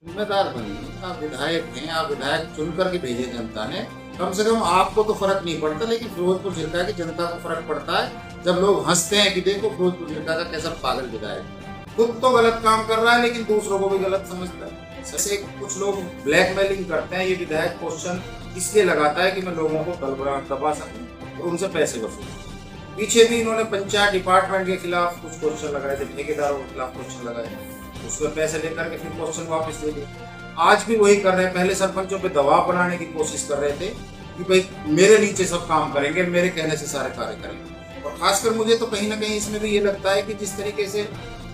जिम्मेदार बनिए। आप विधायक हैं, आप विधायक चुन करके भेजे जनता ने। कम से कम आपको तो फर्क नहीं पड़ता, लेकिन फिरोजपुर झिरका की जनता को फर्क पड़ता है जब लोग हंसते हैं कि देखो फिरोजपुर झिरका का कैसा पागल विधायक, खुद तो गलत काम कर रहा है लेकिन दूसरों को भी गलत समझता है। जैसे कुछ लोग ब्लैकमेलिंग करते हैं, ये विधायक क्वेश्चन इसलिए लगाता है कि मैं लोगों को दबा सकूं और उनसे पैसे वसूलूं। पीछे भी इन्होंने पंचायत डिपार्टमेंट के खिलाफ कुछ क्वेश्चन लगाए थे, ठेकेदारों के खिलाफ क्वेश्चन लगाए, उसमें पैसे लेकर के फिर क्वेश्चन वापस ले लिए। आज भी वही कर रहे हैं। पहले सरपंचों पे दबाव बनाने की कोशिश कर रहे थे कि भाई मेरे नीचे सब काम करेंगे, मेरे कहने से सारे कार्य करेंगे। और खासकर मुझे तो कहीं ना कहीं इसमें भी ये लगता है कि जिस तरीके से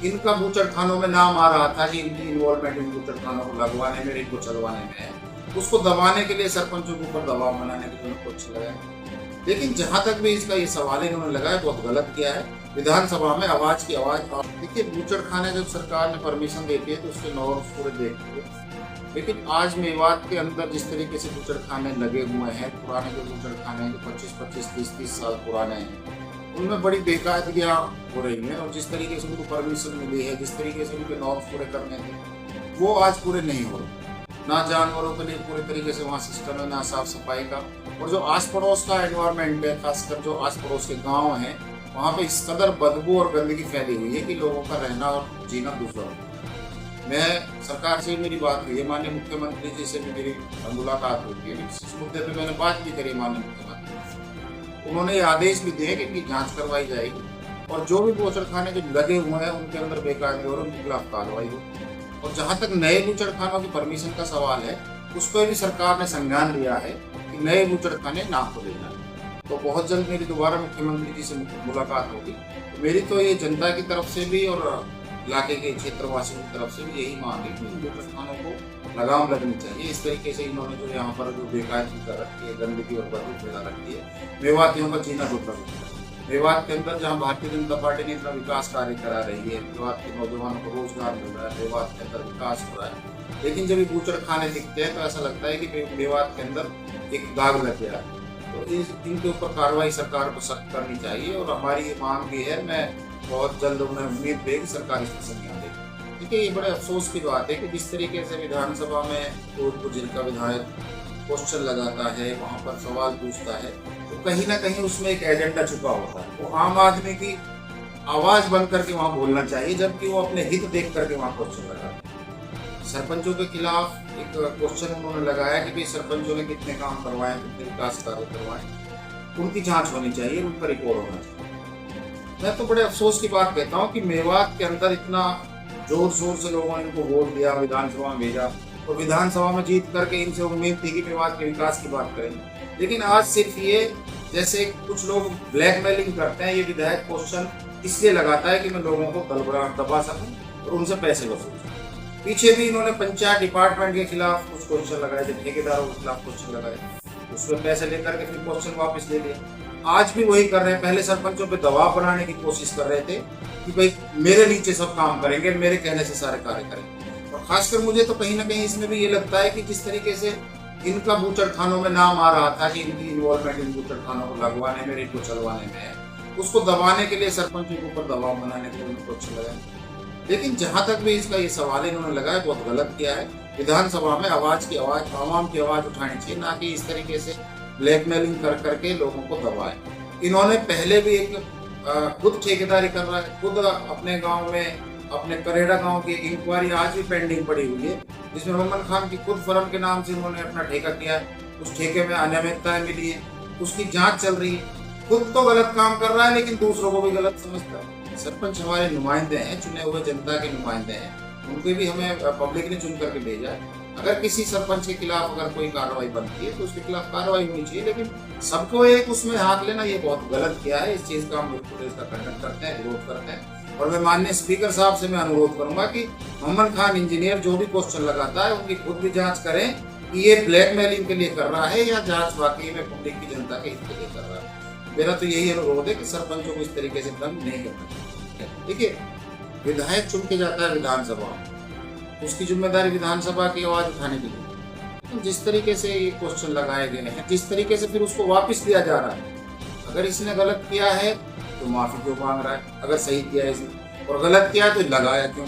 इनका बूचड़खानों में नाम आ रहा था कि इनकी इन्वॉल्वमेंट इन बूचड़खानों को लगवाने में, इनको चलवाने में है, उसको दबाने के लिए सरपंचों के ऊपर दबाव बनाने के लिए कुछ लगाया। लेकिन जहां तक भी इसका ये सवाल इन्होंने लगाया, बहुत गलत किया है। विधानसभा में आवाज की आवाज। देखिए, बूचड़खाने जब सरकार ने परमिशन देती है तो उसके नॉर्म्स पूरे देखती है, लेकिन आज मेवात के अंदर जिस तरीके से बूचड़खाने लगे हुए हैं, पुराने जो बूचड़खाने जो 25-25, 30-30 साल पुराने हैं, उनमें बड़ी बेकायदगियां हो रही हैं। और जिस तरीके से उनको परमिशन मिली है, जिस तरीके से उनके नॉर्म्स पूरे करने थे, वो आज पूरे नहीं हो रहे। ना जानवरों के लिए पूरे तरीके से वहाँ सिस्टम है, ना साफ सफाई का। और जो आस पड़ोस का एनवायरनमेंट है, खासकर जो आस पड़ोस के गांव हैं, वहाँ पे इस कदर बदबू और गंदगी फैली हुई है कि लोगों का रहना और जीना दूसरा होता है। मैं सरकार से मेरी बात हुई है, माननीय मुख्यमंत्री जी से भी मेरी मुलाकात होती है, इस मुद्दे पे मैंने बात भी करी माननीय मुख्यमंत्री। उन्होंने ये आदेश भी दिए कि इनकी जांच करवाई जाएगी और जो भी बूचड़खाने जो लगे हुए हैं उनके अंदर बेकायदगी और उनके खिलाफ कार्रवाई हो। और जहाँ तक नए बूचड़खानों की परमिशन का सवाल है, उस पर भी सरकार ने संज्ञान लिया है कि नए बूचड़खाने ना खोले जाए। तो बहुत जल्द मेरी दोबारा मुख्यमंत्री जी से मुलाकात होगी। तो मेरी तो ये जनता की तरफ से भी और इलाके के क्षेत्रवासियों की तरफ से भी यही मांग है कि इन बूचड़खानों को लगाम लगनी चाहिए। इस तरीके से इन्होंने जो यहाँ पर जो बेकायदगी कर रखी है, गंदगी और बदबू फैला रखी है, मेवातियों का जीना दुर्लभ होता है। मेवात के अंदर जहाँ भारतीय जनता पार्टी ने इतना विकास कार्य करा रही है, मेवात के नौजवानों को रोजगार मिल रहा है, मेवात के अंदर विकास हो रहा है, लेकिन जब ये बूचड़खाने दिखते हैं तो ऐसा लगता है कि मेवात के अंदर एक दाग लग गया। तो इनके ऊपर कार्रवाई सरकार को सख्त करनी चाहिए और हमारी ये मांग भी है। मैं बहुत जल्द उन्हें उम्मीद है कि सरकार इसकी संज्ञान देगी। देखिए, ये बड़े अफसोस की बात है कि जिस तरीके से विधानसभा में फिरोजपुर जिले का विधायक क्वेश्चन लगाता है, वहाँ पर सवाल पूछता है, तो कहीं ना कहीं उसमें एक एजेंडा छुपा होता है। वो आम आदमी की आवाज बन करके वहाँ बोलना चाहिए, जबकि वो अपने हित देख करके वहाँ क्वेश्चन लगाता है। सरपंचों के खिलाफ एक क्वेश्चन उन्होंने लगाया कि भाई सरपंचों ने कितने काम करवाए, कितने विकास कार्य करवाए, उनकी जांच होनी चाहिए, उनका रिकॉर्ड होना चाहिए। मैं तो बड़े अफसोस की बात कहता हूँ कि मेवात के अंदर इतना जोर शोर से लोगों ने इनको वोट दिया, विधानसभा में भेजा, तो विधानसभा में जीत करके इनसे उम्मीद थी कि मेवात के विकास की बात करेंगे। लेकिन आज सिर्फ ये, जैसे कुछ लोग ब्लैकमेलिंग करते हैं, ये विधायक क्वेश्चन इसलिए लगाता है कि मैं लोगों को दबा सकूं और उनसे पैसे वसूल। पीछे भी इन्होंने पंचायत डिपार्टमेंट के खिलाफ कुछ क्वेश्चन लगाए थे, ठेकेदारों के खिलाफ क्वेश्चन लगाए, उसमें पैसे लेकर के फिर क्वेश्चन वापस ले लिए। आज भी वही कर रहे हैं। पहले सरपंचों पे दबाव बनाने की कोशिश कर रहे थे कि भाई मेरे नीचे सब काम करेंगे, मेरे कहने से सारे कार्य करेंगे। और खासकर मुझे तो कहीं ना कहीं इसमें भी ये लगता है कि जिस तरीके से इनका बूचड़खानों में नाम आ रहा था कि इनकी इन्वॉल्वमेंट इन बूचड़खानों को लगवाने में, इनको चलवाने में है, उसको दबाने के लिए सरपंचों के ऊपर दबाव बनाने के लिए उनको अच्छा लगा। लेकिन जहां तक भी इसका ये सवाल इन्होंने लगाया, बहुत गलत किया है। विधानसभा में आवाज की आवाज, आवाम की आवाज उठानी चाहिए, ना कि इस तरीके से ब्लैकमेलिंग कर करके लोगों को दबाए। इन्होंने पहले भी एक खुद ठेकेदारी कर रहा है, खुद अपने गांव में, अपने करेड़ा गांव की इंक्वायरी आज भी पेंडिंग पड़ी हुई है, जिसमें मोहम्मद खान की खुद फर्म के नाम से उन्होंने अपना ठेका किया है। उस ठेके में अनियमितताएं मिली है, उसकी जांच चल रही है। खुद तो गलत काम कर रहा है लेकिन दूसरों को भी गलत समझता है। सरपंच हमारे नुमाइंदे हैं, चुने हुए जनता के नुमाइंदे हैं, उनके भी हमें पब्लिक ने चुन करके भेजा है। अगर किसी सरपंच के खिलाफ अगर कोई कार्रवाई बनती है तो उसके खिलाफ कार्रवाई होनी चाहिए, लेकिन सबको एक उसमें हाथ लेना ये बहुत गलत किया है। इस चीज का हम बिल्कुल इसका खंडन करते हैं, विरोध करते हैं। और मैं माननीय स्पीकर साहब से मैं अनुरोध करूंगा कि मोहम्मद खान इंजीनियर जो भी क्वेश्चन लगाता है उनकी खुद भी जांच करें कि ये ब्लैकमेलिंग के लिए कर रहा है या जांच वाकई में पब्लिक की जनता के हित के लिए कर रहा है। मेरा तो यही अनुरोध है कि सरपंचों को इस तरीके से तंग नहीं करना चाहिए। देखिए, विधायक चुन के जाता है विधानसभा, उसकी जिम्मेदारी विधानसभा की आवाज उठाने की है। जिस तरीके से ये क्वेश्चन लगाए गए हैं, जिस तरीके से फिर उसको वापस लिया जा रहा है, अगर इसने गलत किया है तो माफी क्यों मांग रहा है, अगर सही किया है इसने, और गलत किया है तो लगाया क्यों।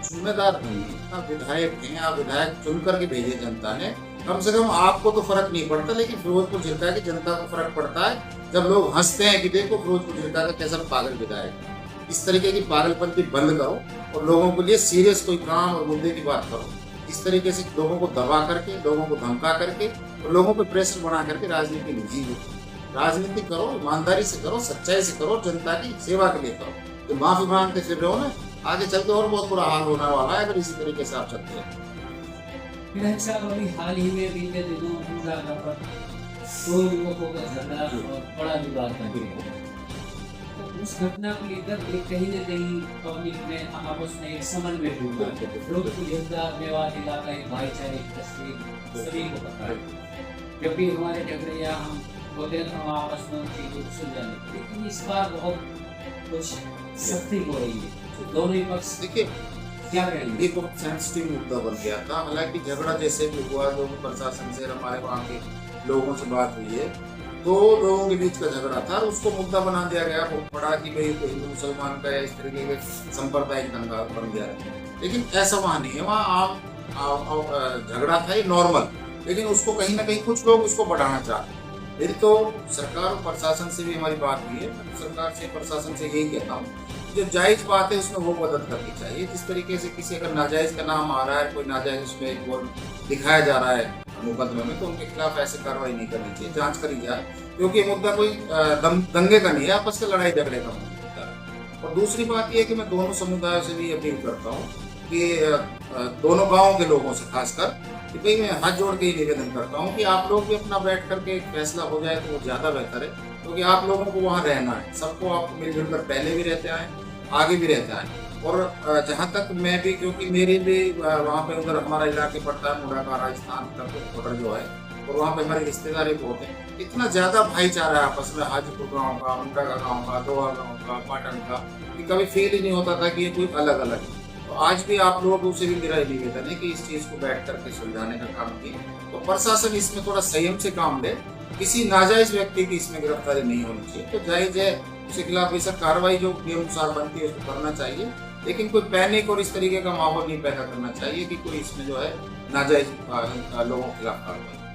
जिम्मेदार नहीं है। आप विधायक हैं, आप विधायक चुन करके भेजे जनता ने, कम से कम आपको तो फर्क नहीं पड़ता, लेकिन फिरोजपुर झिरका की जनता को फर्क पड़ता है जब लोग हंसते हैं कि देखो फिरोजपुर झिरका का कैसा पागल विधायक है। इस तरीके की पागलपंती बंद करो और लोगों के लिए सीरियस कोई काम और मुद्दे की बात करो। इस तरीके से लोगों को दबा करके, लोगों को धमका करके और लोगों पर प्रेशर बना करके राजनीति नहीं जीवो। राजनीति करो, ईमानदारी से करो, सच्चाई से करो, जनता की सेवा के लिए करो। तो माफी मांगते फिर रहो ना, आगे चलते और बहुत बुरा हाल होने वाला है अगर इसी तरीके से आप चलते हैं। विधायक साहब, अभी हाल ही में बीते दिनों पूरा पर दो युवकों का झगड़ा और बड़ा विवाद बन गया। तो उस घटना को लेकर कहीं न कहीं पब्लिक में आपस में एक समन्वय हुआ। लोग मेवात इलाका एक भाईचारे की तस्वीर सभी को पता है। जब भी हमारे झगड़े या हम होते हैं तो हम आपस में उन चीजों को सुलझाने, लेकिन इस बार बहुत कुछ सख्ती हो रही है। दोनों ही पक्ष देखिए, क्या करेंगे? ये बहुत सेंसिटिव मुद्दा बन गया था। हालांकि झगड़ा जैसे भी हुआ, जो प्रशासन से हमारे वहाँ के लोगों से बात हुई है, तो लोगों के बीच का झगड़ा था, उसको मुद्दा बना दिया गया बहुत बड़ा कि भाई तो हिंदू मुसलमान का इस तरीके के सांप्रदायिक दंगा बन गया। लेकिन ऐसा वहाँ नहीं है, वहाँ आम झगड़ा था, ये नॉर्मल। लेकिन उसको कहीं ना कहीं कुछ लोग उसको बढ़ाना चाहते हैं। मेरी तो सरकार और प्रशासन से भी हमारी बात हुई है। मैं सरकार से, प्रशासन से यही कहता हूँ, जो जायज बात है उसमें वो मदद करनी चाहिए। जिस तरीके से किसी अगर नाजायज का नाम आ रहा है, कोई नाजायज उसमें वो दिखाया जा रहा है मुकदमे में, तो उनके खिलाफ ऐसे कार्रवाई नहीं करनी चाहिए, जांच करी जाए। क्योंकि ये मुद्दा कोई दंगे का नहीं है, आपस में लड़ाई झगड़े का मुद्दा है। और दूसरी बात यह है कि मैं दोनों समुदायों से भी अपील करता हूँ कि दोनों गाँव के लोगों से खासकर कि भाई मैं हाथ जोड़ के ही निवेदन करता हूँ कि आप लोग भी अपना बैठ करके एक फैसला हो जाए तो वो ज़्यादा बेहतर है। क्योंकि आप लोगों को वहाँ रहना है, सबको आप मिलजुल कर पहले भी रहते आए, आगे भी रहते आए। और जहाँ तक मैं भी, क्योंकि मेरी भी वहाँ पे उधर हमारा इलाके पड़ता है, मुड़ा का राजस्थान का बॉर्डर जो है, और वहाँ पे हमारे रिश्तेदार बहुत हैं। इतना ज़्यादा भाईचारा है आपस में, हाजीपुर गाँव का, मुंडा का गाँव का, दोहा गाँव का, पाटन का, कि कभी फील ही नहीं होता था कि ये कोई अलग अलग है। तो आज भी आप लोगों से भी मेरा निवेदन है कि इस चीज़ को बैठ करके सुलझाने का काम किए। तो प्रशासन इसमें थोड़ा संयम से काम ले, किसी नाजायज व्यक्ति की इसमें गिरफ्तारी नहीं होनी चाहिए। तो जायज है, उसके खिलाफ ऐसा कार्रवाई जो नियमानुसार बनती है उसको करना चाहिए, लेकिन कोई पैनिक और इस तरीके का माहौल नहीं पैदा करना चाहिए कि कोई इसमें जो है नाजायज लोगों के खिलाफ कार्रवाई।